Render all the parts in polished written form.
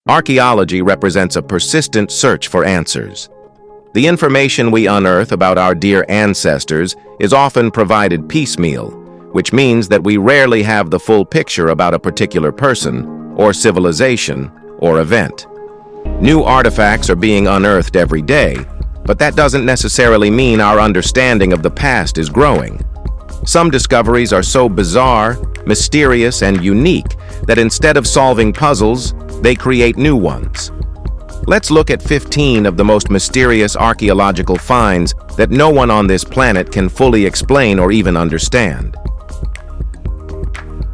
Archaeology represents a persistent search for answers. The information we unearth about our dear ancestors is often provided piecemeal, which means that we rarely have the full picture about a particular person, or civilization, or event. New artifacts are being unearthed every day, but that doesn't necessarily mean our understanding of the past is growing. Some discoveries are so bizarre, mysterious, and unique that instead of solving puzzles, they create new ones. Let's look at 15 of the most mysterious archaeological finds that no one on this planet can fully explain or even understand.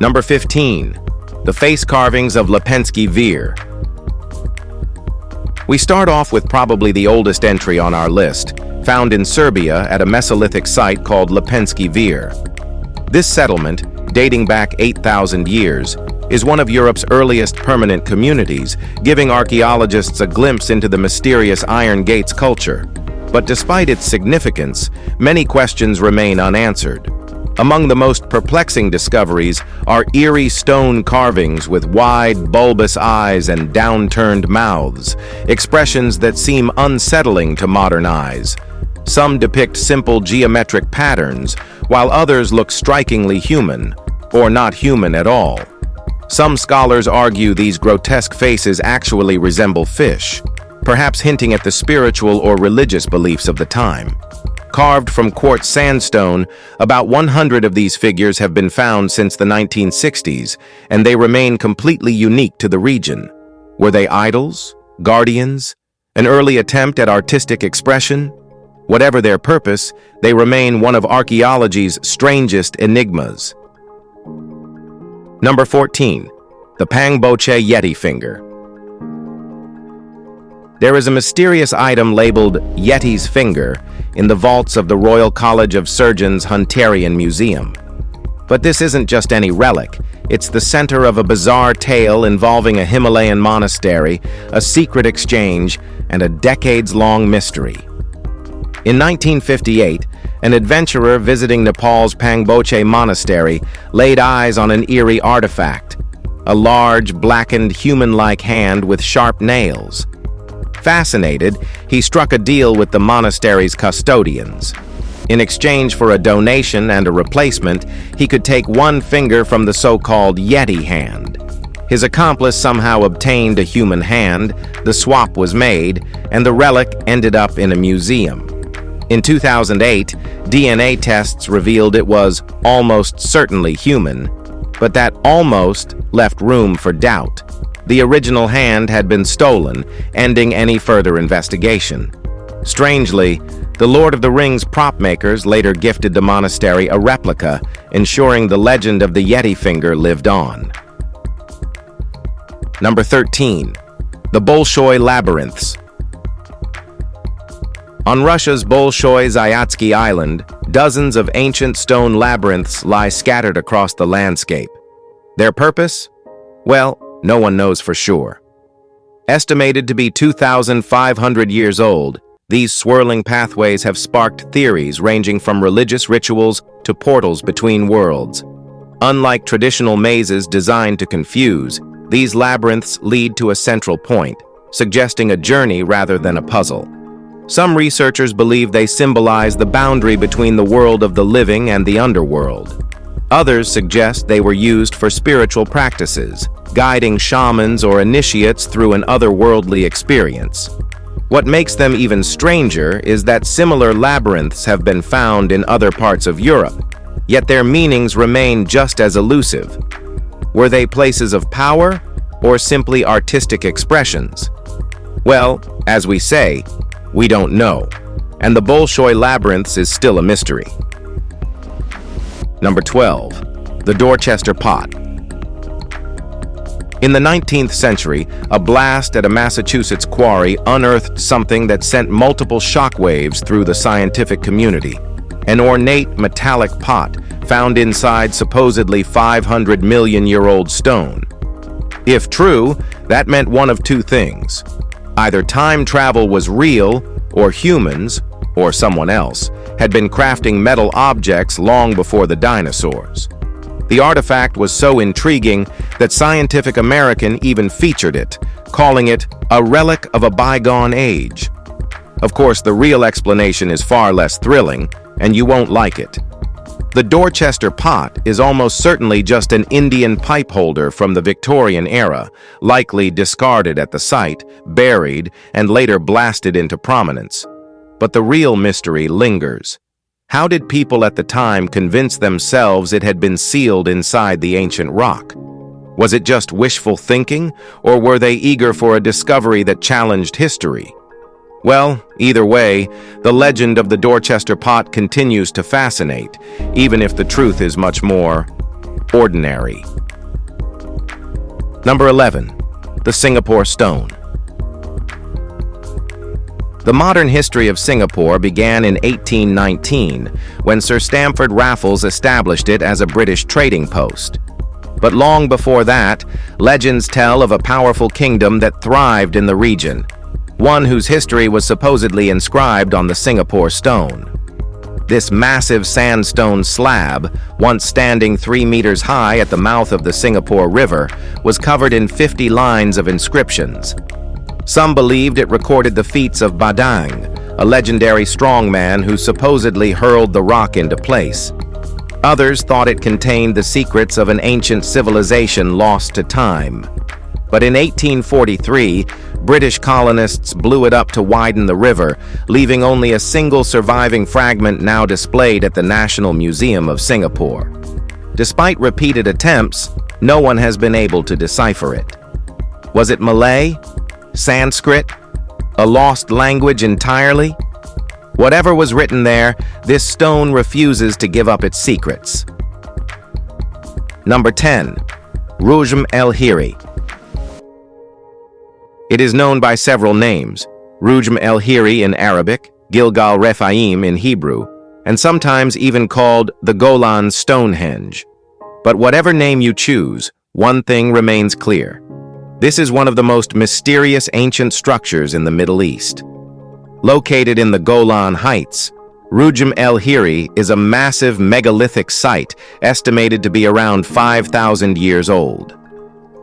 Number 15. The face carvings of Lepenski Vir. We start off with probably the oldest entry on our list, found in Serbia at a Mesolithic site called Lepenski Vir. This settlement, dating back 8,000 years, is one of Europe's earliest permanent communities, giving archaeologists a glimpse into the mysterious Iron Gates culture. But despite its significance, many questions remain unanswered. Among the most perplexing discoveries are eerie stone carvings with wide, bulbous eyes and downturned mouths, expressions that seem unsettling to modern eyes. Some depict simple geometric patterns, while others look strikingly human, or not human at all. Some scholars argue these grotesque faces actually resemble fish, perhaps hinting at the spiritual or religious beliefs of the time. Carved from quartz sandstone, about 100 of these figures have been found since the 1960s, and they remain completely unique to the region. Were they idols? Guardians? An early attempt at artistic expression? Whatever their purpose, they remain one of archaeology's strangest enigmas. Number 14. The Pango Yeti finger. There is a mysterious item labeled Yeti's finger in the vaults of the Royal College of Surgeons Hunterian Museum. But this isn't just any relic. It's the center of a bizarre tale involving a Himalayan monastery, a secret exchange, and a decades-long mystery. In 1958, an adventurer visiting Nepal's Pango Monastery laid eyes on an eerie artifact, a large, blackened, human-like hand with sharp nails. Fascinated, he struck a deal with the monastery's custodians. In exchange for a donation and a replacement, he could take one finger from the so-called Yeti hand. His accomplice somehow obtained a human hand, the swap was made, and the relic ended up in a museum. In 2008, DNA tests revealed it was almost certainly human, but that almost left room for doubt. The original hand had been stolen, ending any further investigation. Strangely, the Lord of the Rings prop makers later gifted the monastery a replica, ensuring the legend of the Yeti finger lived on. Number 13. The Bolshoi labyrinths. On Russia's Bolshoi Zayatsky Island, dozens of ancient stone labyrinths lie scattered across the landscape. Their purpose? Well, no one knows for sure. Estimated to be 2,500 years old, these swirling pathways have sparked theories ranging from religious rituals to portals between worlds. Unlike traditional mazes designed to confuse, these labyrinths lead to a central point, suggesting a journey rather than a puzzle. Some researchers believe they symbolize the boundary between the world of the living and the underworld. Others suggest they were used for spiritual practices, guiding shamans or initiates through an otherworldly experience. What makes them even stranger is that similar labyrinths have been found in other parts of Europe, yet their meanings remain just as elusive. Were they places of power or simply artistic expressions? Well, as we say, we don't know, and the Bolshoi labyrinths is still a mystery. Number 12. The Dorchester pot. In the 19th century, a blast at a Massachusetts quarry unearthed something that sent multiple shockwaves through the scientific community. An ornate metallic pot found inside supposedly 500 million-year-old stone. If true, that meant one of two things. Either time travel was real, or humans, or someone else, had been crafting metal objects long before the dinosaurs. The artifact was so intriguing that Scientific American even featured it, calling it a relic of a bygone age. Of course, the real explanation is far less thrilling, and you won't like it. The Dorchester pot is almost certainly just an Indian pipe holder from the Victorian era, likely discarded at the site, buried, and later blasted into prominence. But the real mystery lingers. How did people at the time convince themselves it had been sealed inside the ancient rock? Was it just wishful thinking, or were they eager for a discovery that challenged history? Well, either way, the legend of the Dorchester pot continues to fascinate, even if the truth is much more ordinary. Number 11. The Singapore Stone. The modern history of Singapore began in 1819, when Sir Stamford Raffles established it as a British trading post. But long before that, legends tell of a powerful kingdom that thrived in the region, one whose history was supposedly inscribed on the Singapore Stone. This massive sandstone slab, once standing 3 meters high at the mouth of the Singapore River, was covered in 50 lines of inscriptions. Some believed it recorded the feats of Badang, a legendary strongman who supposedly hurled the rock into place. Others thought it contained the secrets of an ancient civilization lost to time. But in 1843, British colonists blew it up to widen the river, leaving only a single surviving fragment now displayed at the National Museum of Singapore. Despite repeated attempts, no one has been able to decipher it. Was it Malay? Sanskrit? A lost language entirely? Whatever was written there, this stone refuses to give up its secrets. Number 10. Rujm el-Hiri. It is known by several names: Rujm el-Hiri in Arabic, Gilgal Rephaim in Hebrew, and sometimes even called the Golan Stonehenge. But whatever name you choose, one thing remains clear. This is one of the most mysterious ancient structures in the Middle East. Located in the Golan Heights, Rujm el-Hiri is a massive megalithic site estimated to be around 5,000 years old.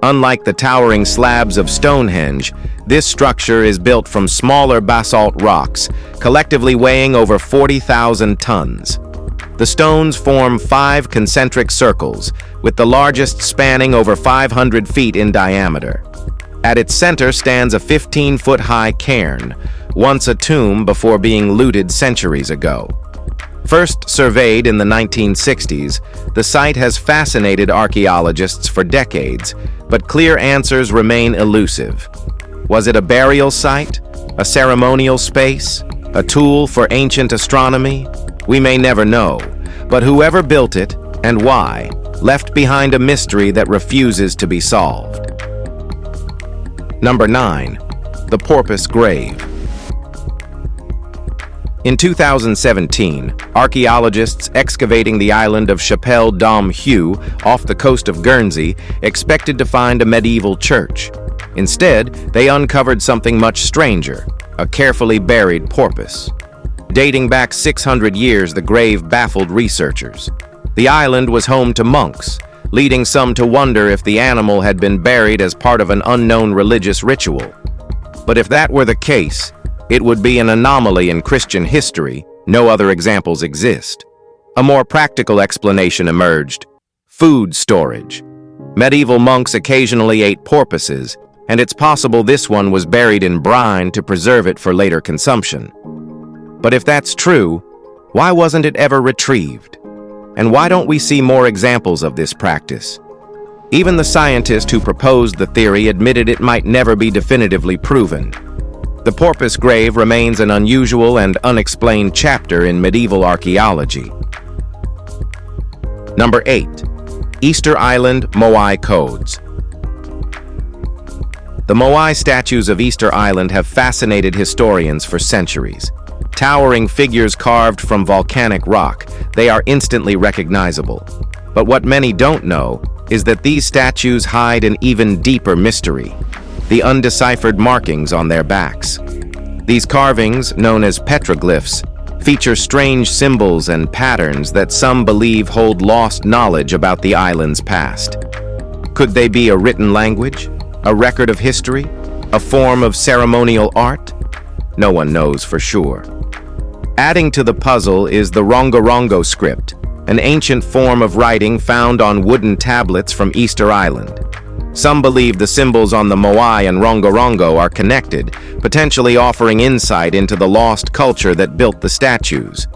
Unlike the towering slabs of Stonehenge, this structure is built from smaller basalt rocks, collectively weighing over 40,000 tons. The stones form 5 concentric circles, with the largest spanning over 500 feet in diameter. At its center stands a 15-foot-high cairn, once a tomb before being looted centuries ago. First surveyed in the 1960s, the site has fascinated archaeologists for decades, but clear answers remain elusive. Was it a burial site? A ceremonial space? A tool for ancient astronomy? We may never know, but whoever built it, and why, left behind a mystery that refuses to be solved. Number 9. The Porpoise Grave. In 2017, archaeologists excavating the island of Chapelle Dom Hugh off the coast of Guernsey expected to find a medieval church. Instead, they uncovered something much stranger: a carefully buried porpoise. Dating back 600 years, the grave baffled researchers. The island was home to monks, leading some to wonder if the animal had been buried as part of an unknown religious ritual. But if that were the case, it would be an anomaly in Christian history. No other examples exist. A more practical explanation emerged: food storage. Medieval monks occasionally ate porpoises, and it's possible this one was buried in brine to preserve it for later consumption. But if that's true, why wasn't it ever retrieved? And why don't we see more examples of this practice? Even the scientist who proposed the theory admitted it might never be definitively proven. The porpoise grave remains an unusual and unexplained chapter in medieval archaeology. Number 8. Easter Island Moai Codes. The moai statues of Easter Island have fascinated historians for centuries. Towering figures carved from volcanic rock, they are instantly recognizable. But what many don't know is that these statues hide an even deeper mystery: the undeciphered markings on their backs. These carvings, known as petroglyphs, feature strange symbols and patterns that some believe hold lost knowledge about the island's past. Could they be a written language, a record of history, A form of ceremonial art? No one knows for sure. Adding to the puzzle is the Rongorongo script, an ancient form of writing found on wooden tablets from Easter Island. Some believe the symbols on the moai and Rongorongo are connected, potentially offering insight into the lost culture that built the statues.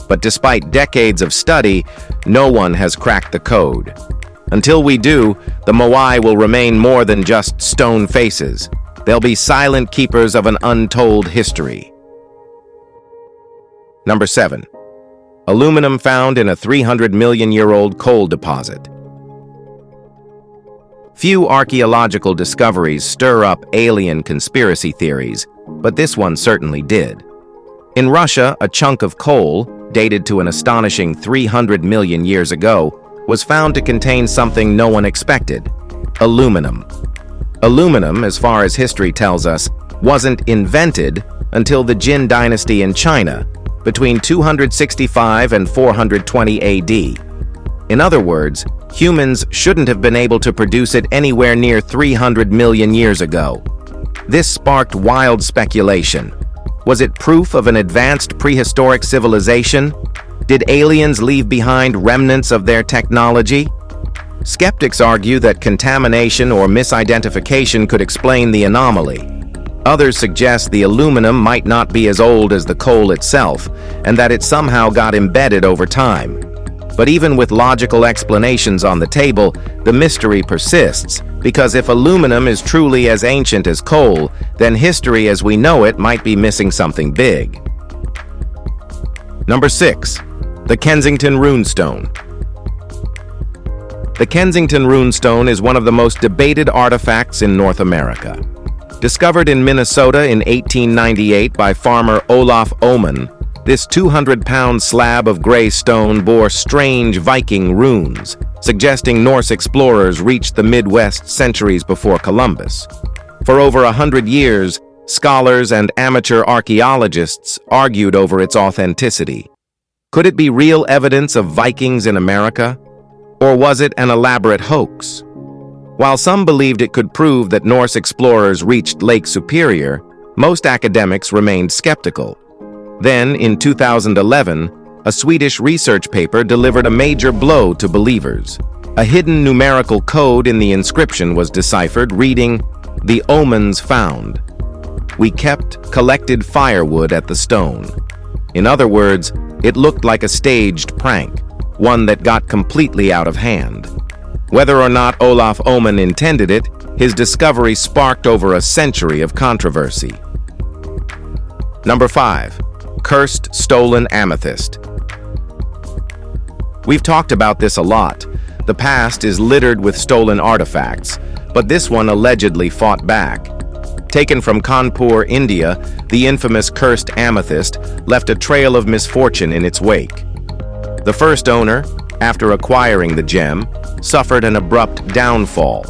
But despite decades of study, no one has cracked the code. Until we do, the moai will remain more than just stone faces. They'll be silent keepers of an untold history. Number 7. Aluminum found in a 300-million-year-old coal deposit. Few archaeological discoveries stir up alien conspiracy theories, but this one certainly did. In Russia, a chunk of coal, dated to an astonishing 300 million years ago, was found to contain something no one expected: aluminum. Aluminum, as far as history tells us, wasn't invented until the Jin dynasty in China, between 265 and 420 AD. In other words, humans shouldn't have been able to produce it anywhere near 300 million years ago. This sparked wild speculation. Was it proof of an advanced prehistoric civilization? Did aliens leave behind remnants of their technology? Skeptics argue that contamination or misidentification could explain the anomaly. Others suggest the aluminum might not be as old as the coal itself, and that it somehow got embedded over time. But even with logical explanations on the table, the mystery persists, because if aluminum is truly as ancient as coal, then history as we know it might be missing something big. Number 6. The Kensington runestone. The Kensington runestone is one of the most debated artifacts in North America. Discovered in Minnesota in 1898 by farmer Olaf Oman, this 200-pound slab of gray stone bore strange Viking runes, suggesting Norse explorers reached the Midwest centuries before Columbus. For over 100 years, scholars and amateur archaeologists argued over its authenticity. Could it be real evidence of Vikings in America? Or was it an elaborate hoax? While some believed it could prove that Norse explorers reached Lake Superior, most academics remained skeptical. Then, in 2011, a Swedish research paper delivered a major blow to believers. A hidden numerical code in the inscription was deciphered, reading, "The omens found. We collected firewood at the stone." In other words, it looked like a staged prank, one that got completely out of hand. Whether or not Olaf Oman intended it, his discovery sparked over a century of controversy. Number 5. Cursed stolen amethyst. We've talked about this a lot. The past is littered with stolen artifacts, but this one allegedly fought back. Taken from Kanpur, India, the infamous cursed amethyst left a trail of misfortune in its wake. The first owner, after acquiring the gem, suffered an abrupt downfall.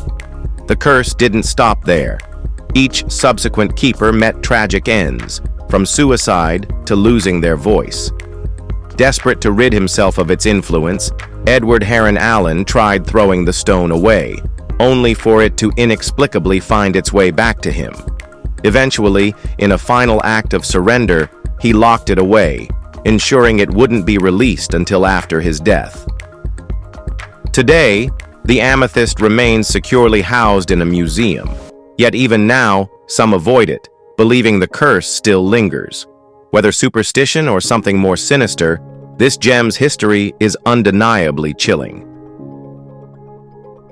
The curse didn't stop there. Each subsequent keeper met tragic ends, from suicide to losing their voice. Desperate to rid himself of its influence, Edward Heron Allen tried throwing the stone away, only for it to inexplicably find its way back to him. Eventually, in a final act of surrender, he locked it away, ensuring it wouldn't be released until after his death. Today, the amethyst remains securely housed in a museum, yet even now, some avoid it, believing the curse still lingers. Whether superstition or something more sinister, this gem's history is undeniably chilling.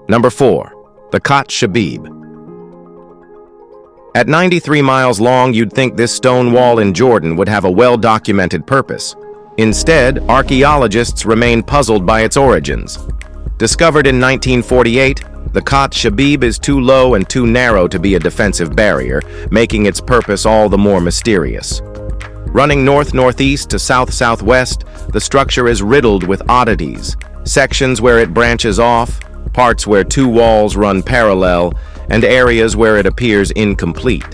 Number 4. The Khatt Shebib. At 93 miles long, you'd think this stone wall in Jordan would have a well-documented purpose. Instead, archaeologists remain puzzled by its origins. Discovered in 1948, the Khatt Shebib is too low and too narrow to be a defensive barrier, making its purpose all the more mysterious. Running north-northeast to south-southwest, the structure is riddled with oddities, sections where it branches off, parts where two walls run parallel, and areas where it appears incomplete.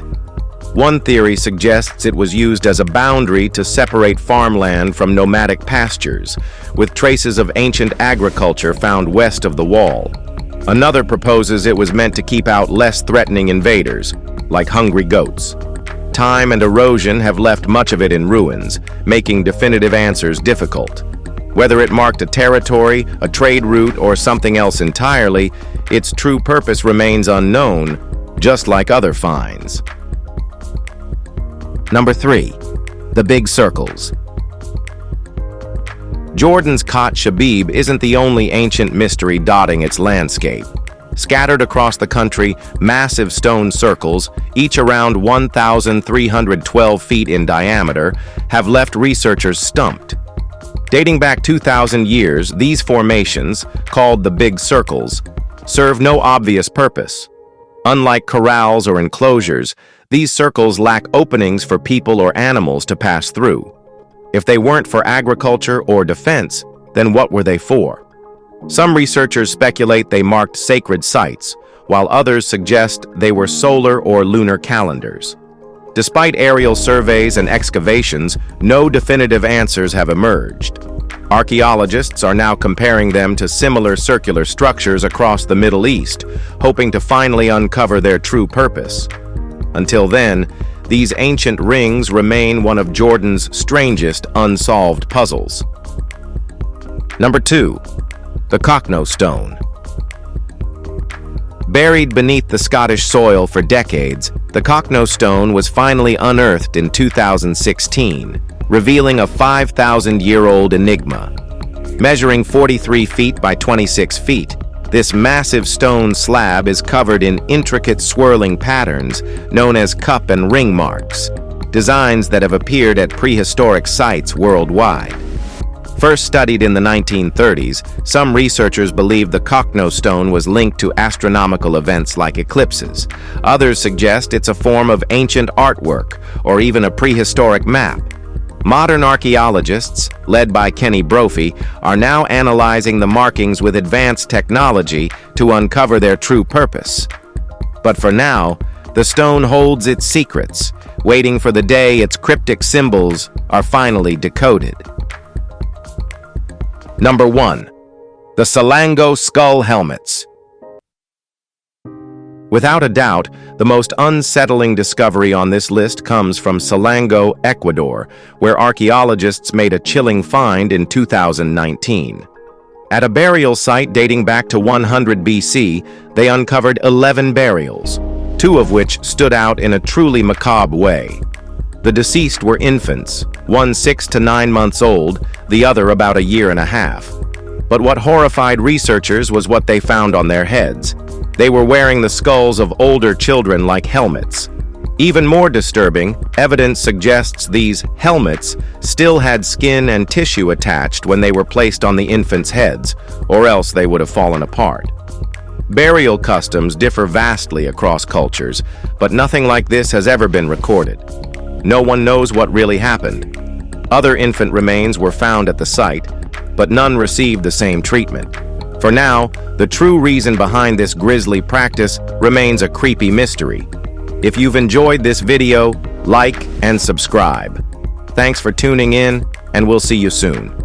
One theory suggests it was used as a boundary to separate farmland from nomadic pastures, with traces of ancient agriculture found west of the wall. Another proposes it was meant to keep out less threatening invaders, like hungry goats. Time and erosion have left much of it in ruins, making definitive answers difficult. Whether it marked a territory, a trade route, or something else entirely, its true purpose remains unknown, just like other finds. Number 3. The Big Circles. Jordan's Khatt Shebib isn't the only ancient mystery dotting its landscape. Scattered across the country, massive stone circles, each around 1,312 feet in diameter, have left researchers stumped. Dating back 2,000 years, these formations, called the Big Circles, serve no obvious purpose. Unlike corrals or enclosures, these circles lack openings for people or animals to pass through. If they weren't for agriculture or defense, then what were they for? Some researchers speculate they marked sacred sites, while others suggest they were solar or lunar calendars. Despite aerial surveys and excavations, no definitive answers have emerged. Archaeologists are now comparing them to similar circular structures across the Middle East, hoping to finally uncover their true purpose. Until then, these ancient rings remain one of Jordan's strangest unsolved puzzles. Number 2. The Cochno Stone. Buried beneath the Scottish soil for decades, the Cochno stone was finally unearthed in 2016, revealing a 5,000-year-old enigma. Measuring 43 feet by 26 feet, this massive stone slab is covered in intricate swirling patterns known as cup and ring marks, designs that have appeared at prehistoric sites worldwide. First studied in the 1930s, some researchers believe the Cochno stone was linked to astronomical events like eclipses. Others suggest it's a form of ancient artwork or even a prehistoric map. Modern archaeologists, led by Kenny Brophy, are now analyzing the markings with advanced technology to uncover their true purpose. But for now, the stone holds its secrets, waiting for the day its cryptic symbols are finally decoded. Number 1. The Salango skull helmets. Without a doubt, the most unsettling discovery on this list comes from Salango, Ecuador, where archaeologists made a chilling find in 2019. At a burial site dating back to 100 BC, they uncovered 11 burials, 2 of which stood out in a truly macabre way. The deceased were infants, one 6 to 9 months old, the other about a year and a half. But what horrified researchers was what they found on their heads. They were wearing the skulls of older children like helmets. Even more disturbing, evidence suggests these helmets still had skin and tissue attached when they were placed on the infants' heads, or else they would have fallen apart. Burial customs differ vastly across cultures, but nothing like this has ever been recorded. No one knows what really happened. Other infant remains were found at the site, but none received the same treatment. For now, the true reason behind this grisly practice remains a creepy mystery. If you've enjoyed this video, like and subscribe. Thanks for tuning in, and we'll see you soon.